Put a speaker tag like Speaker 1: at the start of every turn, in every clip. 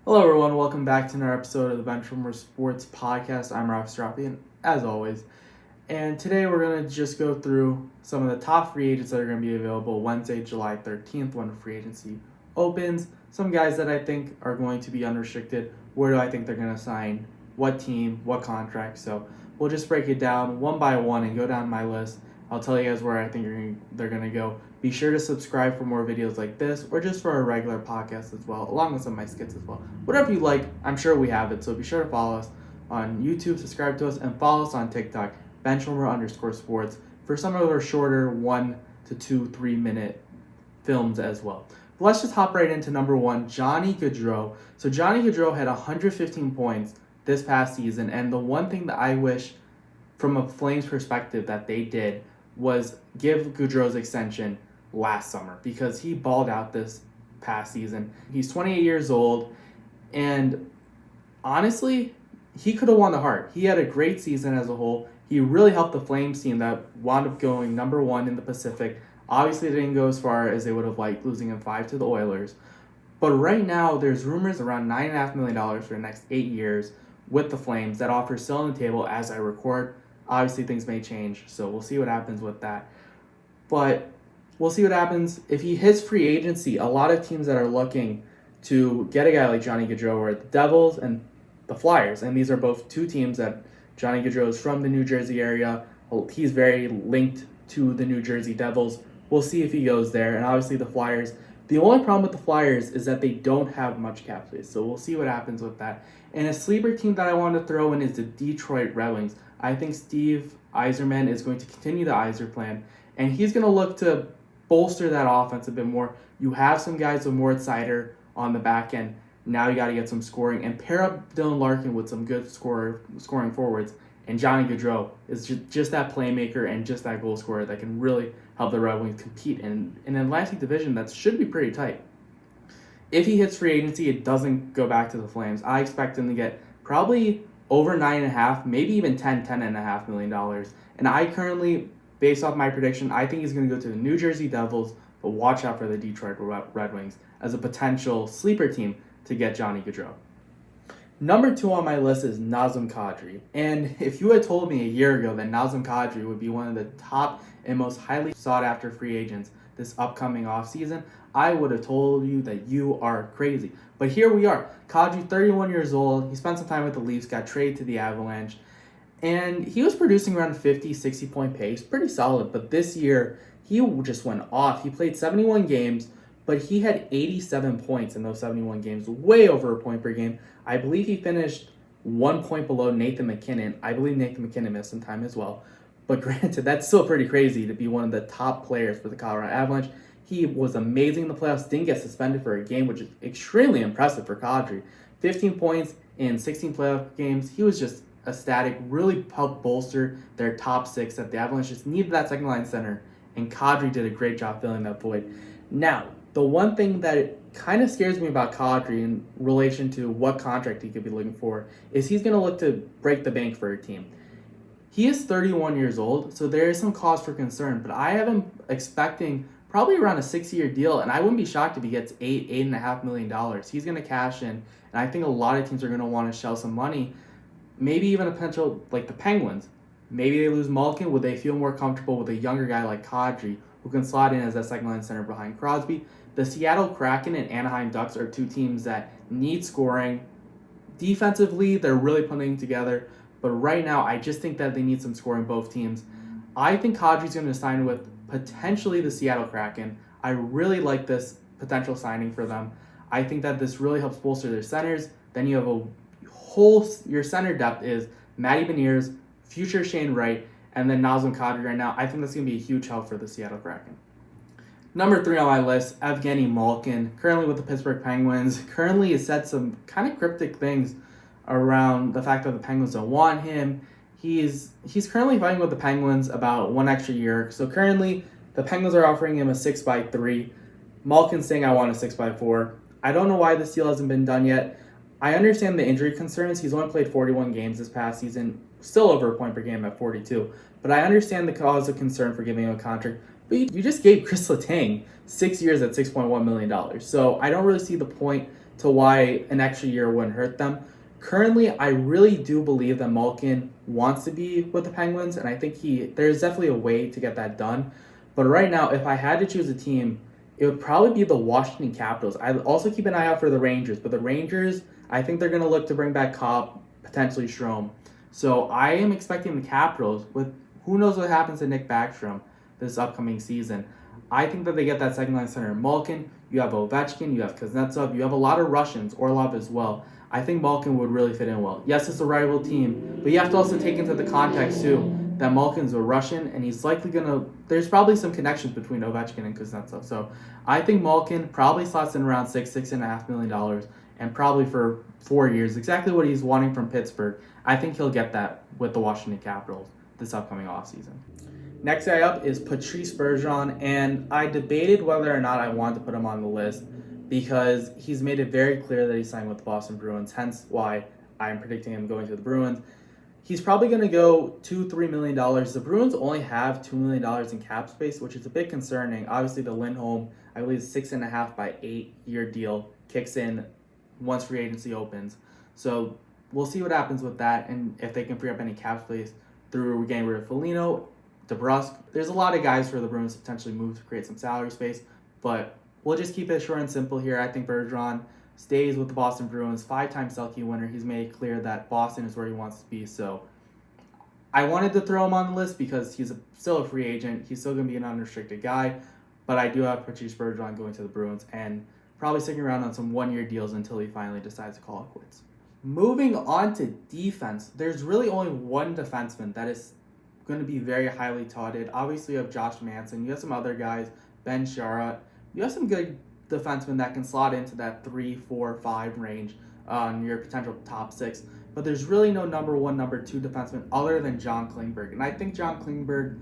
Speaker 1: Hello, everyone. Welcome back to another episode of the Benchwarmer Sports Podcast. I'm Raffi, and as always. And today we're going to just go through some of the top free agents that are going to be available Wednesday, July 13th, when free agency opens. Some guys that I think are going to be unrestricted. Where do I think they're going to sign? What team? What contract? So we'll just break it down one by one and go down my list. I'll tell you guys where I think they're going to go. Be sure to subscribe for more videos like this or just for a regular podcast as well, along with some of my skits as well. Whatever you like, I'm sure we have it. So be sure to follow us on YouTube, subscribe to us, and follow us on TikTok, Benchwarmer_sports, for some of our shorter 1 to 2, 3 minute films as well. But let's just hop right into number one, Johnny Gaudreau. So Johnny Gaudreau had 115 points this past season, and the one thing that I wish from a Flames perspective that they did was give Gaudreau's extension last summer, because he balled out this past season. He's 28 years old, and honestly, he could have won the Hart. He had a great season as a whole. He really helped the Flames team that wound up going number one in the Pacific. Obviously, they didn't go as far as they would have liked, losing in 5 to the Oilers. But right now, there's rumors around $9.5 million for the next 8 years with the Flames. That offer still on the table as I record. Obviously, things may change, so we'll see what happens with that. But we'll see what happens. If he hits free agency, a lot of teams that are looking to get a guy like Johnny Gaudreau are the Devils and the Flyers. And these are both two teams that Johnny Gaudreau is from the New Jersey area. He's very linked to the New Jersey Devils. We'll see if he goes there. And obviously the Flyers. The only problem with the Flyers is that they don't have much cap space. So we'll see what happens with that. And a sleeper team that I want to throw in is the Detroit Red Wings. I think Steve Yzerman is going to continue the Yzer plan, and he's going to look to bolster that offense a bit more. You have some guys with more Sider on the back end. Now you got to get some scoring, and pair up Dylan Larkin with some good scoring forwards. And Johnny Gaudreau is just that playmaker and just that goal scorer that can really help the Red Wings compete in an Atlantic division that should be pretty tight. If he hits free agency, it doesn't go back to the Flames. I expect him to get probably over $9.5, maybe even $10.5 million. And I currently, based off my prediction, I think he's going to go to the New Jersey Devils, but watch out for the Detroit Red Wings as a potential sleeper team to get Johnny Gaudreau. Number 2 on my list is Nazem Kadri. And if you had told me a year ago that Nazem Kadri would be one of the top and most highly sought-after free agents this upcoming offseason, I would have told you that you are crazy. But here we are. Kadri, 31 years old. He spent some time with the Leafs, got traded to the Avalanche. And he was producing around 50, 60-point pace. Pretty solid. But this year, he just went off. He played 71 games, but he had 87 points in those 71 games. Way over a point per game. I believe he finished 1 point below Nathan MacKinnon. I believe Nathan MacKinnon missed some time as well. But granted, that's still pretty crazy to be one of the top players for the Colorado Avalanche. He was amazing in the playoffs, didn't get suspended for a game, which is extremely impressive for Kadri. 15 points in 16 playoff games. He was just ecstatic, really helped bolster their top 6 that the Avalanche just needed that second line center, and Kadri did a great job filling that void. Now, the one thing that kind of scares me about Kadri in relation to what contract he could be looking for is he's going to look to break the bank for a team. He is 31 years old, so there is some cause for concern, but I have him expecting probably around a 6-year deal, and I wouldn't be shocked if he gets $8.5 million. He's going to cash in, and I think a lot of teams are going to want to shell some money, maybe even a potential like the Penguins. Maybe they lose Malkin. Would they feel more comfortable with a younger guy like Kadri, who can slot in as that second-line center behind Crosby? The Seattle Kraken and Anaheim Ducks are two teams that need scoring. Defensively, they're really putting together, but right now, I just think that they need some scoring, both teams. I think Kadri's going to sign with potentially the Seattle Kraken. I really like this potential signing for them. I think that this really helps bolster their centers. Then you have your center depth is Matty Beniers, future Shane Wright, and then Nazem Kadri right now. I think that's going to be a huge help for the Seattle Kraken. Number 3 on my list, Evgeny Malkin, currently with the Pittsburgh Penguins. Currently has said some kind of cryptic things around the fact that the Penguins don't want him. He's currently fighting with the Penguins about 1 extra year. So currently, the Penguins are offering him a 6x3. Malkin's saying, I want a 6x4. I don't know why this deal hasn't been done yet. I understand the injury concerns. He's only played 41 games this past season, still over a point per game at 42. But I understand the cause of concern for giving him a contract. But you just gave Chris Letang 6 years at $6.1 million. So I don't really see the point to why an extra year wouldn't hurt them. Currently, I really do believe that Malkin wants to be with the Penguins, and I think there's definitely a way to get that done. But right now, if I had to choose a team, it would probably be the Washington Capitals. I also keep an eye out for the Rangers, but the Rangers, I think they're going to look to bring back Cobb, potentially Strome. So I am expecting the Capitals, with who knows what happens to Nick Backstrom this upcoming season. I think that they get that second line center. Malkin, you have Ovechkin, you have Kuznetsov, you have a lot of Russians, Orlov as well. I think Malkin would really fit in well. Yes, it's a rival team, but you have to also take into the context too that Malkin's a Russian and he's likely there's probably some connections between Ovechkin and Kuznetsov. So I think Malkin probably slots in around $6.5 million, and probably for 4 years, exactly what he's wanting from Pittsburgh. I think he'll get that with the Washington Capitals this upcoming offseason. Next guy up is Patrice Bergeron, and I debated whether or not I wanted to put him on the list because he's made it very clear that he's signed with the Boston Bruins, hence why I'm predicting him going to the Bruins. He's probably going to go $2-3 million. The Bruins only have $2 million in cap space, which is a bit concerning. Obviously, the Lindholm, I believe, 6.5 by 8-year deal kicks in once free agency opens. So we'll see what happens with that, and if they can free up any cap space through getting rid of Foligno, DeBrusque. There's a lot of guys for the Bruins to potentially move to create some salary space, but we'll just keep it short and simple here. I think Bergeron stays with the Boston Bruins, 5-time Selke winner. He's made it clear that Boston is where he wants to be, so I wanted to throw him on the list because he's still a free agent. He's still going to be an unrestricted guy, but I do have Patrice Bergeron going to the Bruins and probably sticking around on some one-year deals until he finally decides to call it quits. Moving on to defense, there's really only one defenseman that is going to be very highly touted. Obviously, you have Josh Manson. You have some other guys, Ben Sherratt. You have some good defensemen that can slot into that 3, 4, 5 range on your potential top 6. But there's really no number 1, number 2 defenseman other than John Klingberg. And I think John Klingberg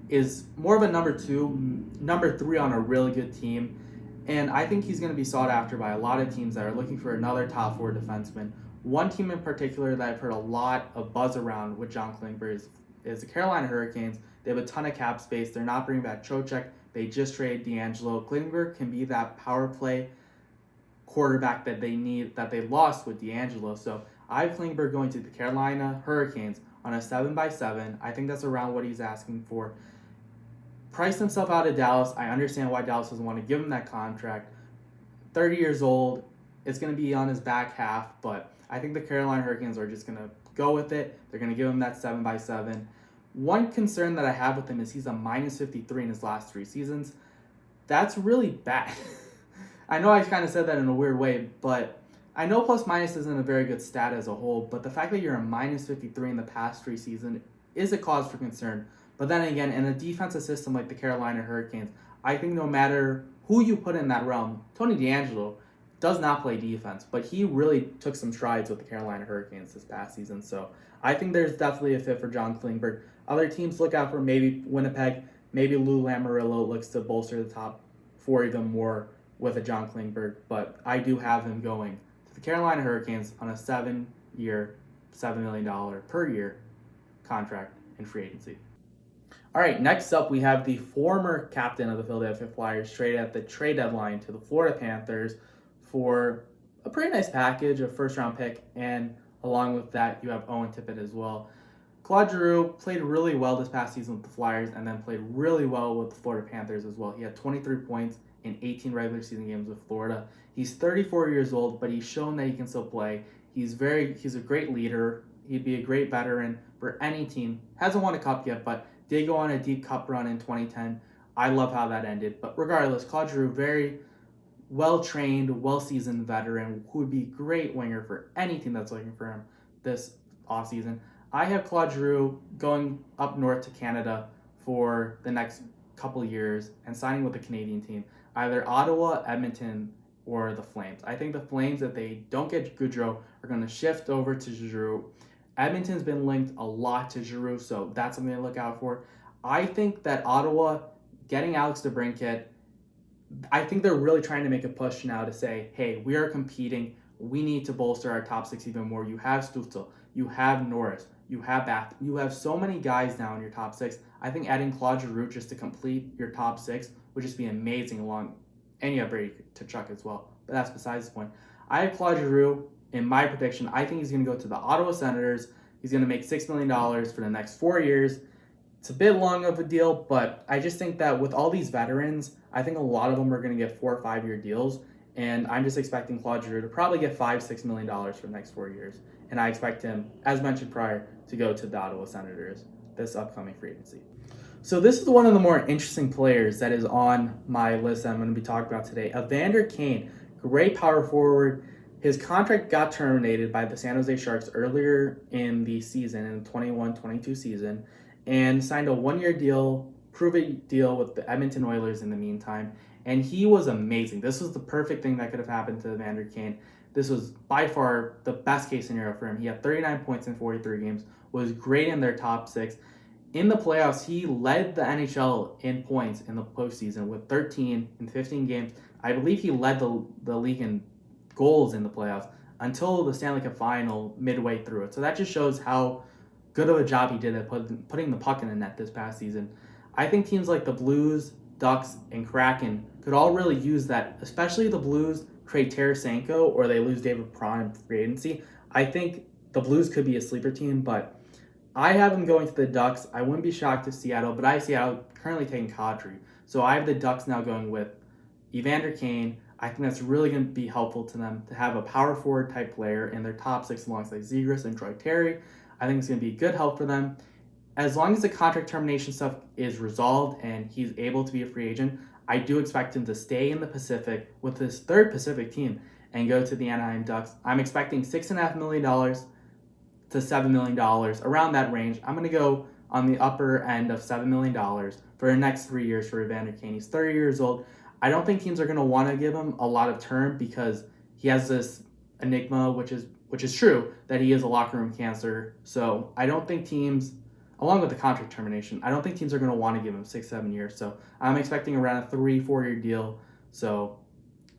Speaker 1: is more of a number 2, number 3 on a really good team. And I think he's going to be sought after by a lot of teams that are looking for another top 4 defenseman. One team in particular that I've heard a lot of buzz around with John Klingberg is the Carolina Hurricanes. They have a ton of cap space. They're not bringing back Trocheck. They just traded D'Angelo. Klingberg can be that power play quarterback that they need, that they lost with D'Angelo. So I have Klingberg going to the Carolina Hurricanes on a 7x7. I think that's around what he's asking for. Priced himself out of Dallas. I understand why Dallas doesn't want to give him that contract. 30 years old. It's going to be on his back half, but I think the Carolina Hurricanes are just going to go with it. They're going to give him that 7x7. One concern that I have with him is he's a minus 53 in his last 3 seasons. That's really bad. I know I kind of said that in a weird way, but I know plus minus isn't a very good stat as a whole, but the fact that you're a minus 53 in the past 3 seasons is a cause for concern. But then again, in a defensive system like the Carolina Hurricanes, I think no matter who you put in that realm, Tony DeAngelo does not play defense, but he really took some strides with the Carolina Hurricanes this past season. So I think there's definitely a fit for John Klingberg. Other teams look out for maybe Winnipeg, maybe Lou Lamoriello looks to bolster the top 4 even more with a John Klingberg, but I do have him going to the Carolina Hurricanes on a 7-year, $7 million per year contract in free agency. All right, next up we have the former captain of the Philadelphia Flyers traded at the trade deadline to the Florida Panthers for a pretty nice package, a first-round pick, and along with that, you have Owen Tippett as well. Claude Giroux played really well this past season with the Flyers and then played really well with the Florida Panthers as well. He had 23 points in 18 regular season games with Florida. He's 34 years old, but he's shown that he can still play. He's a great leader. He'd be a great veteran for any team. Hasn't won a cup yet, but did go on a deep cup run in 2010. I love how that ended. But regardless, Claude Giroux, very well-trained, well-seasoned veteran who would be a great winger for any team that's looking for him this offseason. I have Claude Giroux going up north to Canada for the next couple years and signing with the Canadian team, either Ottawa, Edmonton, or the Flames. I think the Flames, if they don't get Gaudreau, are going to shift over to Giroux. Edmonton's been linked a lot to Giroux, so that's something to look out for. I think that Ottawa, getting Alex DeBrincat, I think they're really trying to make a push now to say, hey, we are competing. We need to bolster our top 6 even more. You have Stützle. You have Norris. You have Bath. You have so many guys now in your top 6. I think adding Claude Giroux just to complete your top 6 would just be amazing along. And you have Brady Tkachuk as well. But that's besides the point. I have Claude Giroux in my prediction. I think he's going to go to the Ottawa Senators. He's going to make $6 million for the next 4 years. It's a bit long of a deal, but I just think that with all these veterans, I think a lot of them are going to get 4 or 5 year deals. And I'm just expecting Claude Giroux to probably get $5-6 million for the next 4 years. And I expect him, as mentioned prior, to go to the Ottawa Senators this upcoming free agency. So this is one of the more interesting players that is on my list that I'm going to be talking about today. Evander Kane, great power forward. His contract got terminated by the San Jose Sharks earlier in the season, in the 21-22 season, and signed a 1-year deal, prove-it deal with the Edmonton Oilers in the meantime. And he was amazing. This was the perfect thing that could have happened to Evander Kane. This was by far the best case scenario for him. He had 39 points in 43 games, was great in their top 6. In the playoffs, he led the NHL in points in the postseason with 13 in 15 games. I believe he led the league in goals in the playoffs until the Stanley Cup final midway through it. So that just shows how good of a job he did at putting the puck in the net this past season. I think teams like the Blues, Ducks, and Kraken could all really use that, especially the Blues trade Tarasenko or they lose David Perron in free agency. I think the Blues could be a sleeper team, but I have them going to the Ducks. I wouldn't be shocked if Seattle, but I have Seattle currently taking Kadri. So I have the Ducks now going with Evander Kane. I think that's really going to be helpful to them to have a power forward type player in their top 6 alongside Zegras and Troy Terry. I think it's going to be good help for them. As long as the contract termination stuff is resolved and he's able to be a free agent, I do expect him to stay in the Pacific with his third Pacific team and go to the Anaheim Ducks. I'm expecting $6.5 million to $7 million, around that range. I'm going to go on the upper end of $7 million for the next 3 years for Evander Kane. He's 30 years old. I don't think teams are going to want to give him a lot of term because he has this enigma, which is true, that he is a locker room cancer. So I don't think teams, along with the contract termination, I don't think teams are going to want to give him 6-7 years. So I'm expecting around a 3-4 year deal. So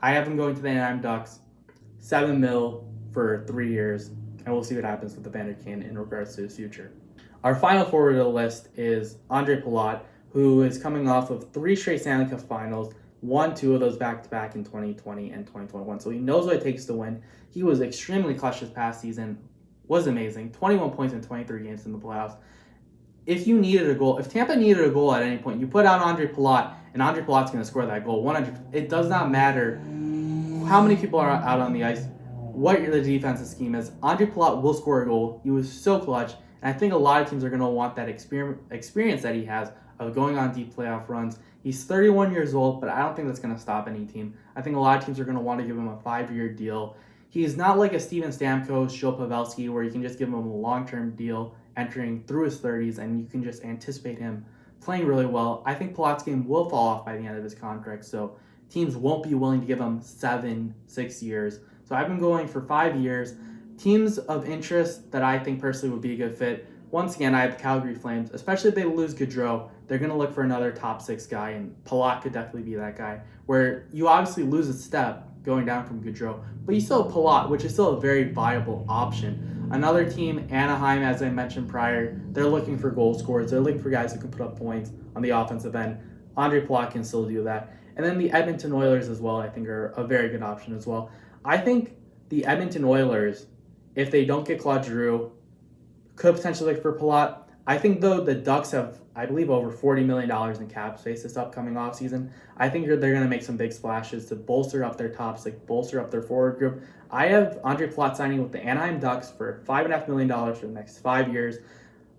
Speaker 1: I have him going to the Anaheim Ducks, $7 million for 3 years, and we'll see what happens with Evander Kane in regards to his future. Our final forward of the list is Ondrej Palat, who is coming off of 3 straight Stanley Cup finals, won 2 of those back-to-back in 2020 and 2021. So he knows what it takes to win. He was extremely clutch this past season, was amazing, 21 points in 23 games in the playoffs. If you needed a goal, if Tampa needed a goal at any point, you put out Ondrej Palat, and Ondrej Palat's going to score that goal. It does not matter how many people are out on the ice, what the defensive scheme is. Ondrej Palat will score a goal. He was so clutch, and I think a lot of teams are going to want that experience that he has of going on deep playoff runs. He's 31 years old, but I don't think that's going to stop any team. I think a lot of teams are going to want to give him a 5-year deal. He's not like a Steven Stamkos, Joe Pavelski, where you can just give him a long-term deal entering through his 30s, and you can just anticipate him playing really well. I think Palat's game will fall off by the end of his contract, so teams won't be willing to give him 7-6 years. So I've been going for 5 years. Teams of interest that I think personally would be a good fit. Once again, I have the Calgary Flames, especially if they lose Gaudreau. They're going to look for another top 6 guy, and Palat could definitely be that guy, where you obviously lose a step going down from Gaudreau, but you still have Palat, which is still a very viable option. Another team, Anaheim, as I mentioned prior, they're looking for goal scorers. They're looking for guys who can put up points on the offensive end. Ondrej Palat can still do that. And then the Edmonton Oilers as well, I think, are a very good option as well. I think the Edmonton Oilers, if they don't get Claude Giroux, could potentially look for Palat. I think, though, the Ducks have, I believe, over $40 million in cap space this upcoming offseason. I think they're going to make some big splashes to bolster up their top 6, bolster up their forward group. I have Ondrej Palat signing with the Anaheim Ducks for $5.5 million for the next 5 years.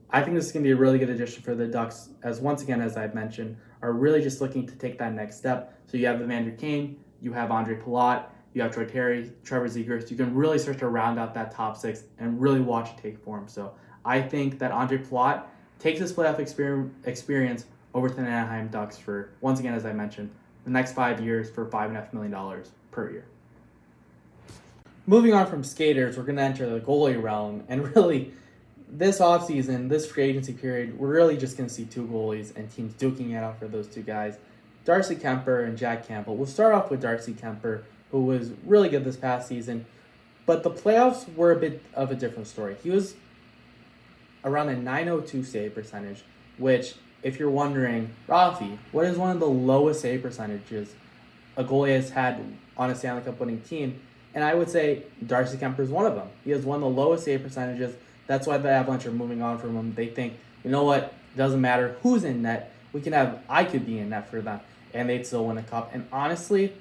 Speaker 1: I think this is going to be a really good addition for the Ducks, as once again, as I've mentioned, are really just looking to take that next step. So you have Evander Kane, you have Ondrej Palat, you have Troy Terry, Trevor Zegras. You can really start to round out that top 6 and really watch it take form. So I think that Ondrej Palat takes his playoff experience over to the Anaheim Ducks for, once again, as I mentioned, the next 5 years for $5.5 million per year. Moving on from skaters, we're going to enter the goalie realm. And really, this offseason, this free agency period, we're really just going to see 2 goalies and teams duking it out for those 2 guys, Darcy Kemper and Jack Campbell. We'll start off with Darcy Kemper, who was really good this past season. But the playoffs were a bit of a different story. He was around a .902 save percentage, which, if you're wondering, Raffi, what is one of the lowest save percentages a goalie has had on a Stanley Cup winning team? And I would say Darcy Kemper is one of them. He has one of the lowest save percentages. That's why the Avalanche are moving on from him. They think, you know what, it doesn't matter who's in net. I could be in net for them, and they'd still win a cup. And honestly,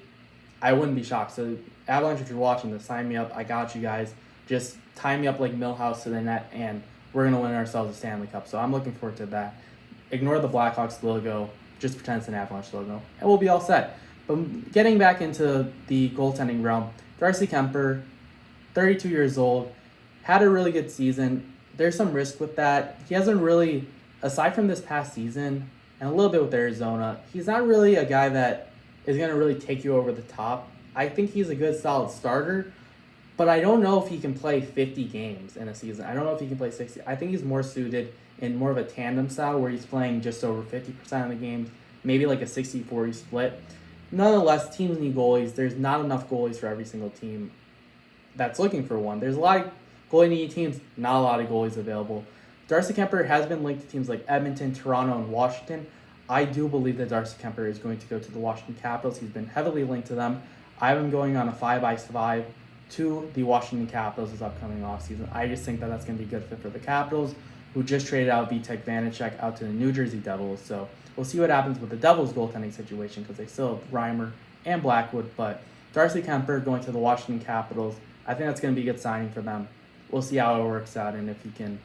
Speaker 1: I wouldn't be shocked. So Avalanche, if you're watching this, sign me up. I got you guys. Just tie me up like Millhouse to the net, and we're going to win ourselves a Stanley Cup. So I'm looking forward to that. Ignore the Blackhawks logo. Just pretend it's an Avalanche logo, and we'll be all set. But getting back into the goaltending realm, Darcy Kemper, 32 years old, had a really good season. There's some risk with that. He hasn't really, aside from this past season and a little bit with Arizona, he's not really a guy that is going to really take you over the top. I think he's a good, solid starter, but I don't know if he can play 50 games in a season. I don't know if he can play 60. I think he's more suited in more of a tandem style where he's playing just over 50% of the games, maybe like a 60-40 split. Nonetheless, teams need goalies. There's not enough goalies for every single team that's looking for one. There's a lot of goalie needy teams, not a lot of goalies available. Darcy Kemper has been linked to teams like Edmonton, Toronto, and Washington. I do believe that Darcy Kemper is going to go to the Washington Capitals. He's been heavily linked to them. I have him going on a 5x5 to the Washington Capitals this upcoming offseason. I just think that that's going to be a good fit for the Capitals, who just traded out Vitek Vanacek out to the New Jersey Devils. So we'll see what happens with the Devils' goaltending situation because they still have Reimer and Blackwood. But Darcy Kemper going to the Washington Capitals, I think that's going to be a good signing for them. We'll see how it works out and if he can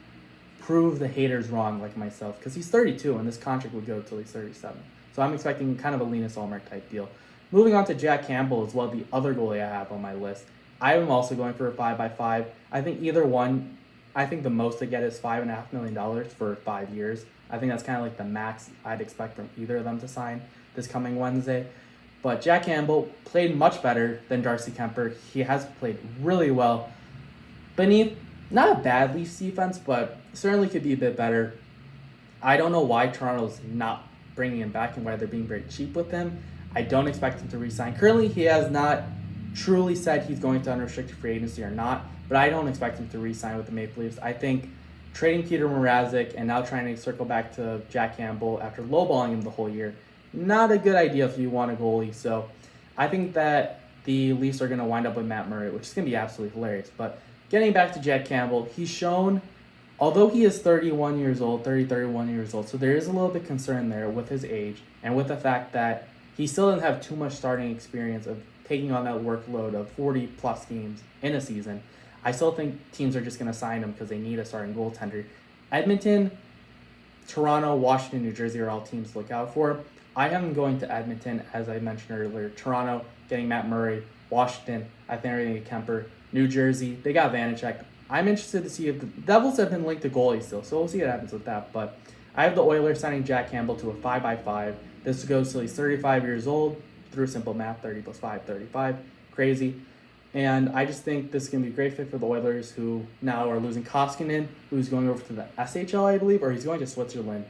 Speaker 1: prove the haters wrong like myself, because he's 32 and this contract would go till he's 37. So I'm expecting kind of a Linus Ullmark type deal. Moving on to Jack Campbell as well, the other goalie I have on my list. I am also going for a 5x5. I think either one, I think the most to get is $5.5 million for 5 years. I think that's kind of like the max I'd expect from either of them to sign this coming Wednesday. But Jack Campbell played much better than Darcy Kemper. He has played really well beneath, not a bad Leafs defense, but certainly could be a bit better. I don't know why Toronto's not bringing him back and why they're being very cheap with him. I don't expect him to re-sign. Currently, he has not truly said he's going to unrestricted free agency or not, but I don't expect him to re-sign with the Maple Leafs. I think trading Peter Mrazek and now trying to circle back to Jack Campbell after lowballing him the whole year, not a good idea if you want a goalie. So I think that the Leafs are going to wind up with Matt Murray, which is going to be absolutely hilarious. But getting back to Jack Campbell, he's shown, although he is 31 years old, so there is a little bit concern there with his age and with the fact that he still doesn't have too much starting experience of taking on that workload of 40-plus games in a season. I still think teams are just going to sign him because they need a starting goaltender. Edmonton, Toronto, Washington, New Jersey are all teams to look out for. I am going to Edmonton, as I mentioned earlier. Toronto, getting Matt Murray. Washington, I think they're going to get Kemper. New Jersey, they got Vanacek. I'm interested to see if the Devils have been linked to goalies still, so we'll see what happens with that. But I have the Oilers signing Jack Campbell to a 5x5. This goes till he's 35 years old. Through simple math, 30 plus 5, 35. Crazy. And I just think this is going to be a great fit for the Oilers, who now are losing Koskinen, who's going over to the SHL, I believe, or he's going to Switzerland.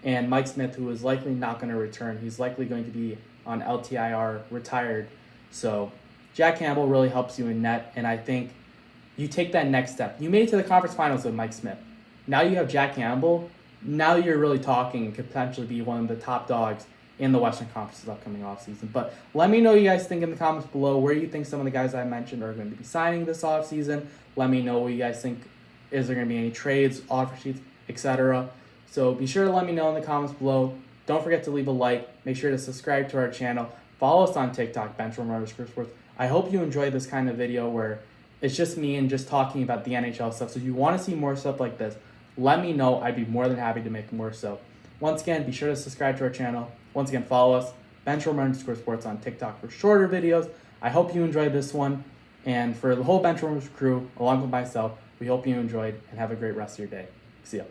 Speaker 1: And Mike Smith, who is likely not going to return. He's likely going to be on LTIR, retired. So Jack Campbell really helps you in net, and I think you take that next step. You made it to the conference finals with Mike Smith. Now you have Jack Campbell. Now you're really talking and could potentially be one of the top dogs in the Western Conference this upcoming offseason. But let me know what you guys think in the comments below. Where you think some of the guys I mentioned are going to be signing this offseason. Let me know what you guys think. Is there going to be any trades, offer sheets, etc.? So be sure to let me know in the comments below. Don't forget to leave a like. Make sure to subscribe to our channel. Follow us on TikTok, Benchwarmer_sports. I hope you enjoy this kind of video where it's just me and just talking about the NHL stuff. So if you want to see more stuff like this, let me know. I'd be more than happy to make more. So once again, be sure to subscribe to our channel. Once again, follow us, Benchwarmer_sports on TikTok for shorter videos. I hope you enjoyed this one. And for the whole Benchwarmers crew, along with myself, we hope you enjoyed and have a great rest of your day. See ya.